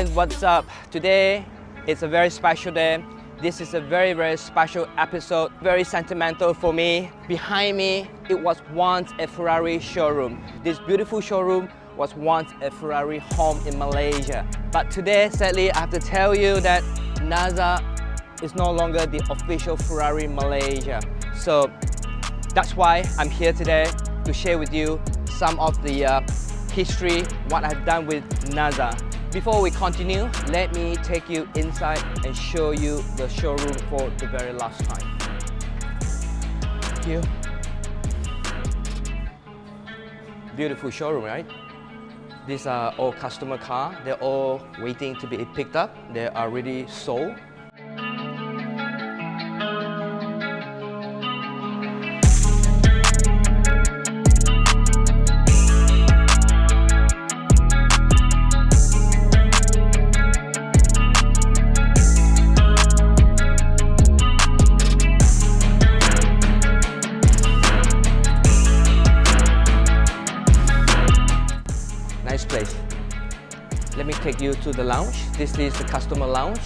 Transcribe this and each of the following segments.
everyone, what's up? Today it's a very special day. This is a very special episode, very sentimental for me. Behind me, it was once a Ferrari showroom. This beautiful showroom was once a Ferrari home in Malaysia. But today, sadly, I have to tell you that NASA is no longer the official Ferrari Malaysia. So that's why I'm here today to share with you some of the history, what I've done with NASA. Before we continue, let me take you inside and show you the showroom for the very last time. Thank you. Beautiful showroom, right? These are all customer cars. They're all waiting to be picked up. They are already sold. Nice place. Let me take you to the lounge. This is the customer lounge.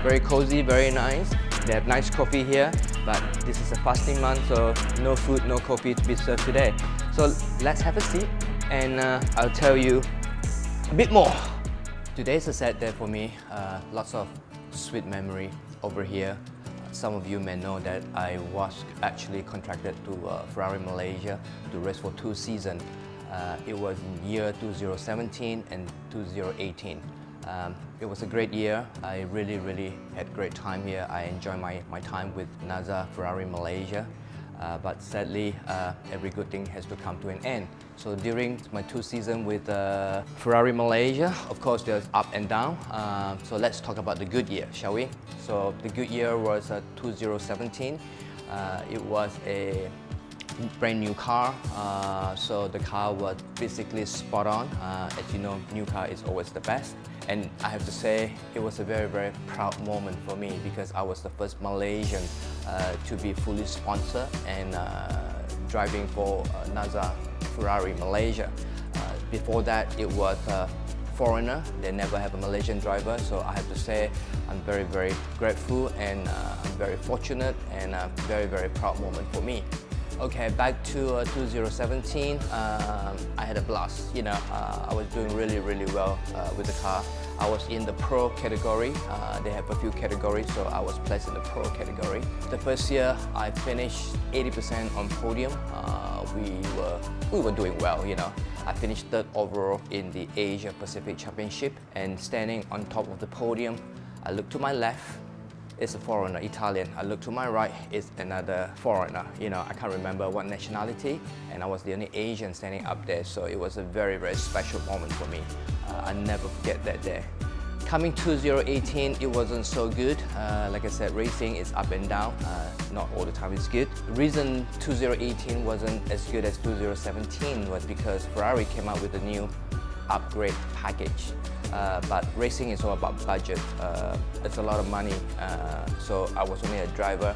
Very cozy, very nice. They have nice coffee here, but this is a fasting month, so no food, no coffee to be served today. So let's have a seat and I'll tell you a bit more. Today's a sad day for me. Lots of sweet memory over here. Some of you may know that I was actually contracted to Ferrari Malaysia to race for 2 seasons. It was in year 2017 and 2018. It was a great year. I really had great time here. I enjoyed my time with NASA Ferrari Malaysia. But sadly, every good thing has to come to an end. So during my 2 seasons with Ferrari Malaysia, of course there's up and down. So let's talk about the good year, shall we? So the good year was 2017. It was a brand new car, so the car was basically spot on. As you know, new car is always the best, and I have to say it was a very proud moment for me because I was the first Malaysian to be fully sponsored and driving for NASA Ferrari Malaysia. Before that, it was a foreigner. They never have a Malaysian driver, so I have to say I'm very grateful and I'm very fortunate and a very proud moment for me. Okay, back to 2017, I had a blast. You know, I was doing really well with the car. I was in the pro category. They have a few categories, so I was placed in the pro category. The first year, I finished 80% on podium. We were doing well, you know. I finished 3rd overall in the Asia Pacific Championship, and standing on top of the podium, I looked to my left. It's a foreigner, Italian. I look to my right, it's another foreigner. You know, I can't remember what nationality, and I was the only Asian standing up there, so it was a very special moment for me. I never forget that day. Coming 2018, it wasn't so good. Like I said, racing is up and down. Not all the time is good. The reason 2018 wasn't as good as 2017 was because Ferrari came out with a new upgrade package. But racing is all about budget. It's a lot of money, so I was only a driver.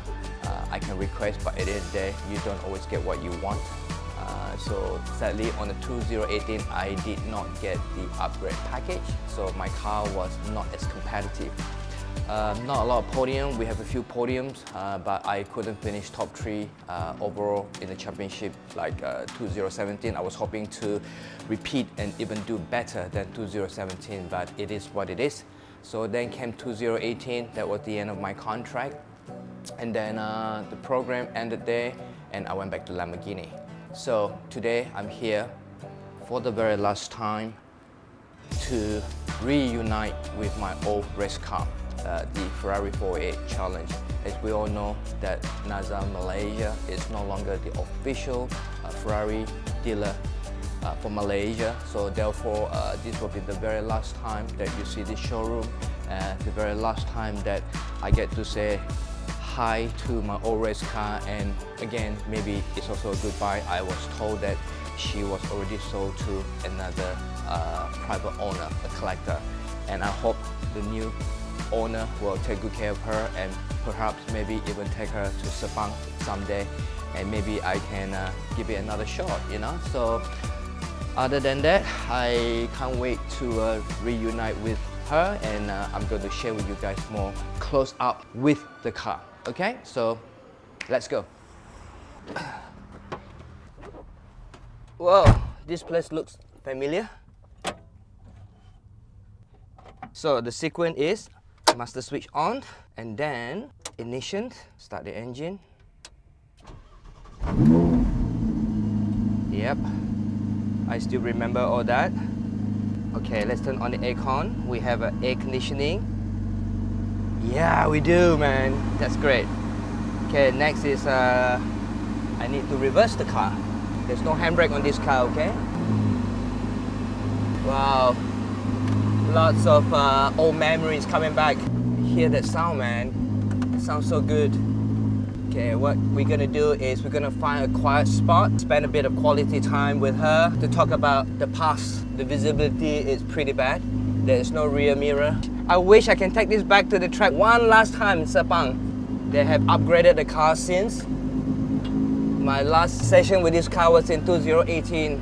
I can request, but at the end of the day, you don't always get what you want. So sadly, on the 2018, I did not get the upgrade package, so my car was not as competitive. Not a lot of podium. We have a few podiums, but I couldn't finish top 3 overall in the championship like 2017. I was hoping to repeat and even do better than 2017, but it is what it is. So then came 2018. That was the end of my contract, and then the program ended there, and I went back to Lamborghini. So today I'm here for the very last time to reunite with my old race car. The Ferrari 488 Challenge. As we all know that NASA Malaysia is no longer the official Ferrari dealer for Malaysia, so therefore this will be the very last time that you see this showroom, the very last time that I get to say hi to my old race car, and again maybe it's also a goodbye. I was told that she was already sold to another private owner, a collector, and I hope the new owner will take good care of her and perhaps maybe even take her to Sepang someday, and maybe I can give it another shot, you know. So other than that, I can't wait to reunite with her, and I'm going to share with you guys more close up with the car. Okay, so let's go. Whoa, this place looks familiar. So the sequence is master switch on, and then ignition, start the engine. Yep, I still remember all that. Okay, let's turn on the aircon. We have air conditioning. Yeah, we do, man. That's great. Okay, next is I need to reverse the car. There's no handbrake on this car, okay? Wow. Lots of old memories coming back. Hear that sound, man. It sounds so good. Okay, what we're gonna do is we're gonna find a quiet spot, spend a bit of quality time with her to talk about the past. The visibility is pretty bad. There is no rear mirror. I wish I can take this back to the track one last time in Sepang. They have upgraded the car since. My last session with this car was in 2018.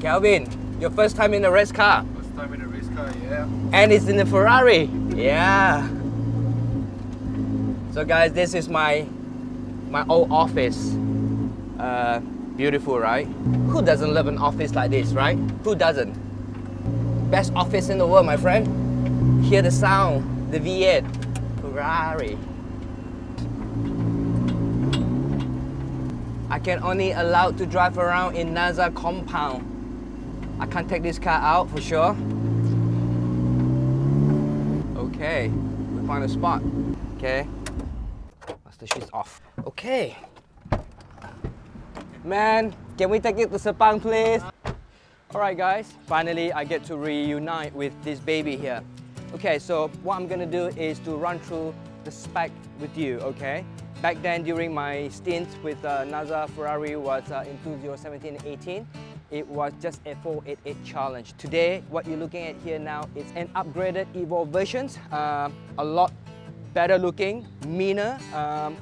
Calvin, your first time in a race car? First time in a race car, yeah. And it's in a Ferrari. Yeah. So guys, this is my old office. Beautiful, right? Who doesn't love an office like this, right? Who doesn't? Best office in the world, my friend. Hear the sound, the V8, Ferrari. I can only allowed to drive around in NASA compound. I can't take this car out for sure. Okay, we found a spot. Okay, master switch off. Okay. Man, can we take it to Sepang, please? Alright guys, finally I get to reunite with this baby here. Okay, so what I'm gonna do is to run through the spec with you, okay? Back then, during my stint with NASA Ferrari was in 2017-18, it was just a 488 challenge. Today, what you're looking at here now is an upgraded EVO versions, a lot better looking, meaner.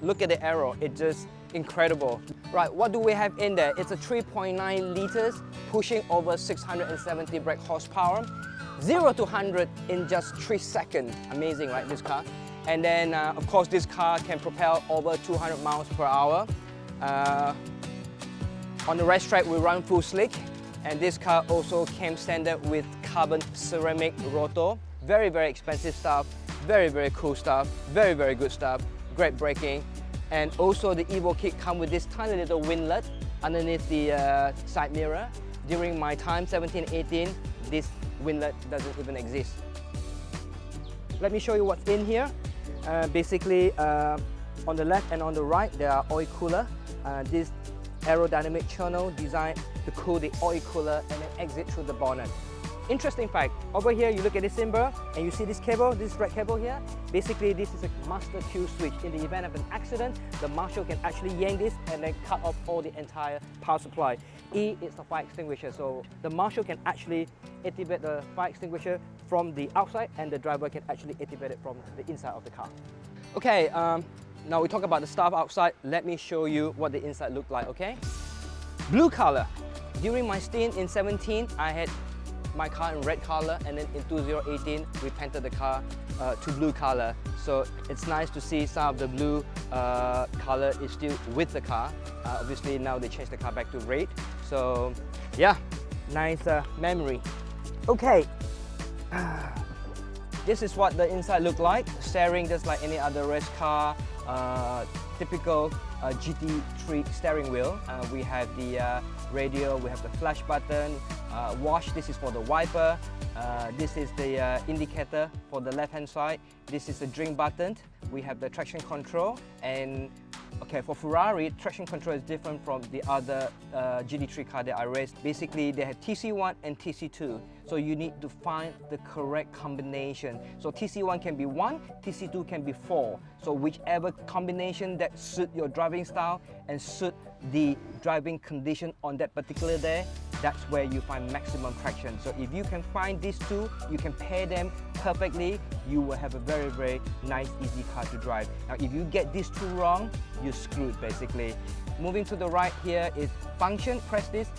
Look at the aero, it's just incredible. Right, what do we have in there? It's a 3.9 liters, pushing over 670 brake horsepower, 0 to 100 in just 3 seconds. Amazing, right, this car? And then, of course, this car can propel over 200 miles per hour. On the racetrack, we run full slick, and this car also came standard with carbon ceramic rotor. Very, very expensive stuff, very, very cool stuff, very, very good stuff, great braking. And also the EVO kit comes with this tiny little windlet underneath the side mirror. During my time, 17-18, this windlet doesn't even exist. Let me show you what's in here. Basically, on the left and on the right, there are oil cooler. This aerodynamic channel designed to cool the oil cooler and then exit through the bonnet. Interesting fact, over here you look at this symbol and you see this cable, this red cable here. Basically, this is a master kill switch. In the event of an accident, the marshal can actually yank this and then cut off all the entire power supply. E is the fire extinguisher, so the marshal can actually activate the fire extinguisher from the outside and the driver can actually activate it from the inside of the car. Okay, now we talk about the stuff outside. Let me show you what the inside looked like, okay? Blue color. During my stint in 17, I had my car in red color, and then in 2018 we painted the car to blue color. So it's nice to see some of the blue color is still with the car. Obviously now they changed the car back to red. So yeah, nice memory. Okay, this is what the inside looked like. Steering just like any other race car, typical GT3 steering wheel. We have the radio, we have the flash button, wash, this is for the wiper, this is the indicator for the left hand side, this is the drink button, we have the traction control, and okay, for Ferrari, traction control is different from the other GT3 car that I raced. Basically, they have TC1 and TC2, so you need to find the correct combination. So TC1 can be 1, TC2 can be 4. So whichever combination that suit your driving style and suit the driving condition on that particular day, that's where you find maximum traction. So if you can find these two, you can pair them perfectly, you will have a very, very nice, easy car to drive. Now, if you get these two wrong, you're screwed basically. Moving to the right here is function, press this.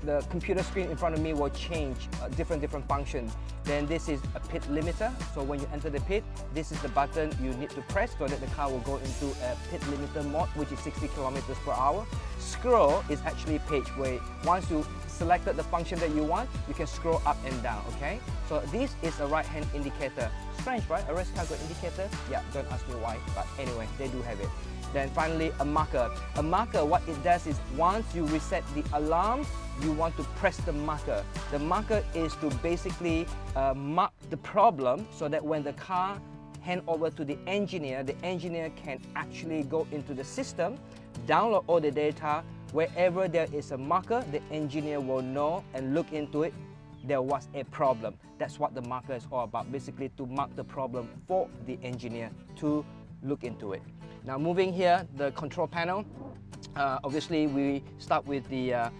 the computer screen in front of me will change different functions. Then this is a pit limiter. So when you enter the pit, this is the button you need to press so that the car will go into a pit limiter mode, which is 60 kilometers per hour. Scroll is actually a page where once you selected the function that you want, you can scroll up and down, okay? So this is a right-hand indicator. Strange, right? A race car got indicator? Yeah, don't ask me why, but anyway, they do have it. Then finally, a marker. A marker, what it does is once you reset the alarm, you want to press the marker. The marker is to basically mark the problem so that when the car hand over to the engineer can actually go into the system, download all the data. Wherever there is a marker, the engineer will know and look into it. There was a problem. That's what the marker is all about, basically to mark the problem for the engineer to look into it. Now moving here, the control panel. Obviously we start with the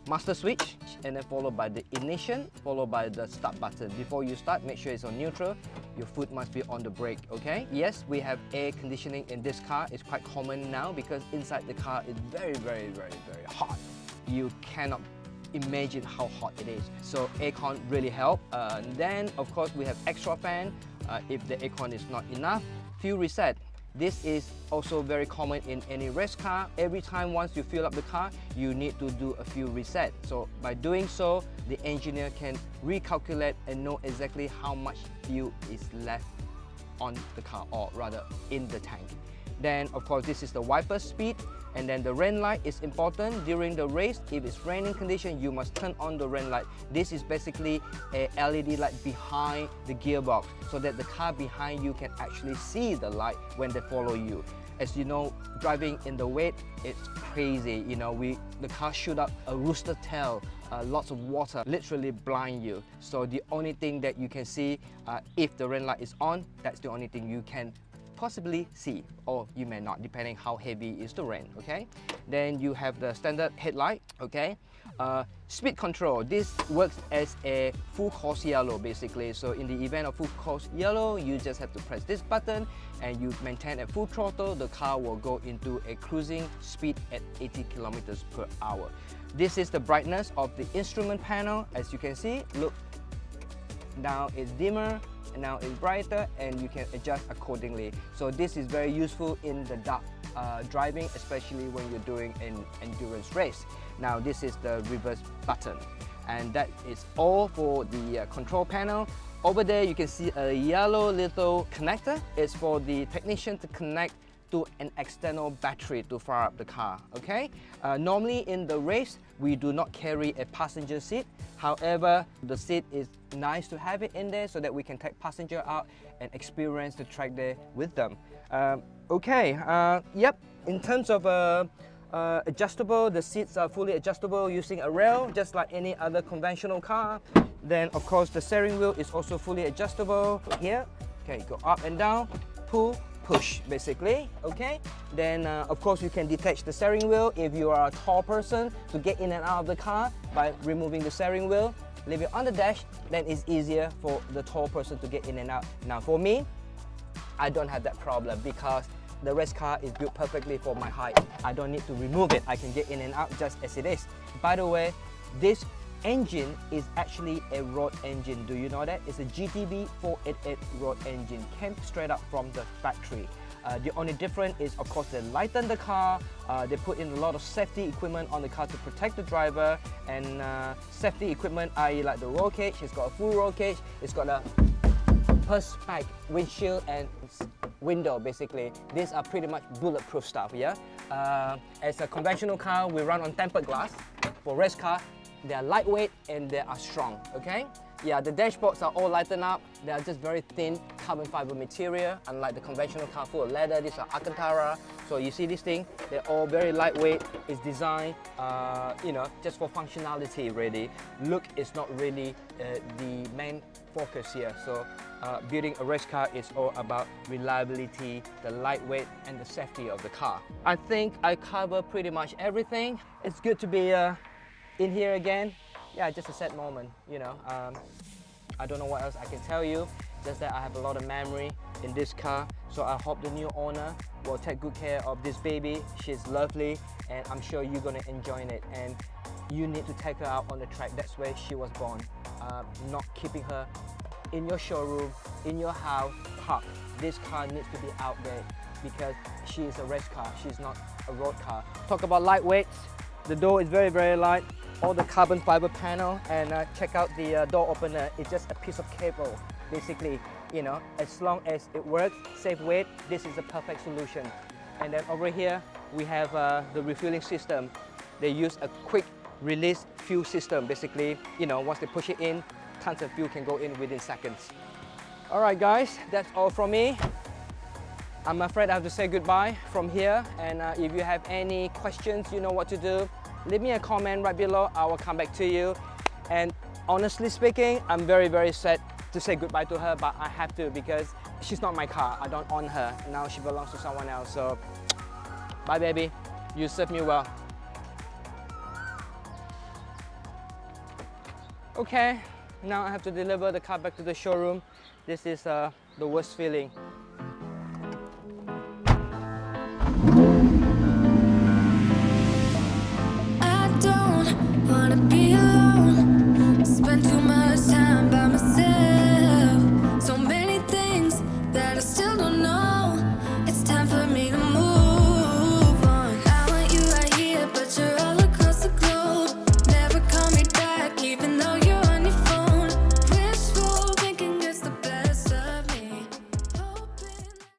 master switch and then followed by the ignition, followed by the start button. Before you start, make sure it's on neutral. Your foot must be on the brake, okay? Yes, we have air conditioning in this car. It's quite common now because inside the car is very hot. You cannot imagine how hot it is. So aircon really help. Then of course we have extra fan if the aircon is not enough. Fuel reset. This is also very common in any race car. Every time once you fill up the car, you need to do a fuel reset. So by doing so, the engineer can recalculate and know exactly how much fuel is left on the car, or rather in the tank. Then of course this is the wiper speed, and then the rain light is important during the race. If it's raining condition, you must turn on the rain light. This is basically a LED light behind the gearbox so that the car behind you can actually see the light when they follow you. As you know, driving in the wet, it's crazy. You know, the car shoot up a rooster tail, lots of water, literally blind you. So the only thing that you can see if the rain light is on, that's the only thing you can possibly see, or you may not, depending how heavy is the rain, okay? Then you have the standard headlight, okay? Speed control, this works as a full course yellow basically. So in the event of full course yellow, you just have to press this button and you maintain at full throttle, the car will go into a cruising speed at 80 kilometers per hour. This is the brightness of the instrument panel. As you can see, look, now it's dimmer, and now it's brighter, and you can adjust accordingly. So this is very useful in the dark driving, especially when you're doing an endurance race. Now this is the reverse button, and that is all for the control panel. Over there you can see a yellow little connector. It's for the technician to connect to an external battery to fire up the car, okay? Normally in the race, we do not carry a passenger seat. However, the seat is nice to have it in there so that we can take passenger out and experience the track there with them. Yep, in terms of adjustable, the seats are fully adjustable using a rail, just like any other conventional car. Then of course the steering wheel is also fully adjustable here. Okay, go up and down, pull, push basically, okay? Then of course you can detach the steering wheel if you are a tall person to get in and out of the car by removing the steering wheel. Leave it on the dash, then it's easier for the tall person to get in and out. Now for me, I don't have that problem because the race car is built perfectly for my height. I don't need to remove it, I can get in and out just as it is. By the way, this engine is actually a road engine. Do you know that? It's a GTB 488 road engine, came straight up from the factory. The only difference is, of course, they lighten the car. They put in a lot of safety equipment on the car to protect the driver, and safety equipment, i.e. like the roll cage. It's got a full roll cage. It's got a perspex windshield and window basically. These are pretty much bulletproof stuff, yeah? As a conventional car, we run on tempered glass. For race car, they are lightweight and they are strong, okay? Yeah, the dashboards are all lightened up. They are just very thin carbon fiber material, unlike the conventional car full of leather. These are Alcantara. So you see this thing, they're all very lightweight. It's designed, you know, just for functionality really. Look is not really the main focus here. So building a race car is all about reliability, the lightweight and the safety of the car. I think I cover pretty much everything. It's good to be in here again. Yeah, just a sad moment, you know. I don't know what else I can tell you, just that I have a lot of memory in this car. So I hope the new owner will take good care of this baby. She's lovely and I'm sure you're gonna enjoy it. And you need to take her out on the track. That's where she was born. Not keeping her in your showroom, in your house, parked. This car needs to be out there because she is a race car. She's not a road car. Talk about lightweight. The door is very, very light. All the carbon fiber panel, and check out the door opener. It's just a piece of cable, basically. You know, as long as it works, save weight, this is the perfect solution. And then over here, we have the refueling system. They use a quick release fuel system. Basically, you know, once they push it in, tons of fuel can go in within seconds. All right, guys, that's all from me. I'm afraid I have to say goodbye from here. And if you have any questions, you know what to do. Leave me a comment right below. I will come back to you. And honestly speaking, I'm very, very sad to say goodbye to her, but I have to because she's not my car. I don't own her. Now she belongs to someone else. So, bye, baby. You served me well. Okay, now I have to deliver the car back to the showroom. This is the worst feeling. I don't wanna be alone, spend too much time by myself. So many things that I still don't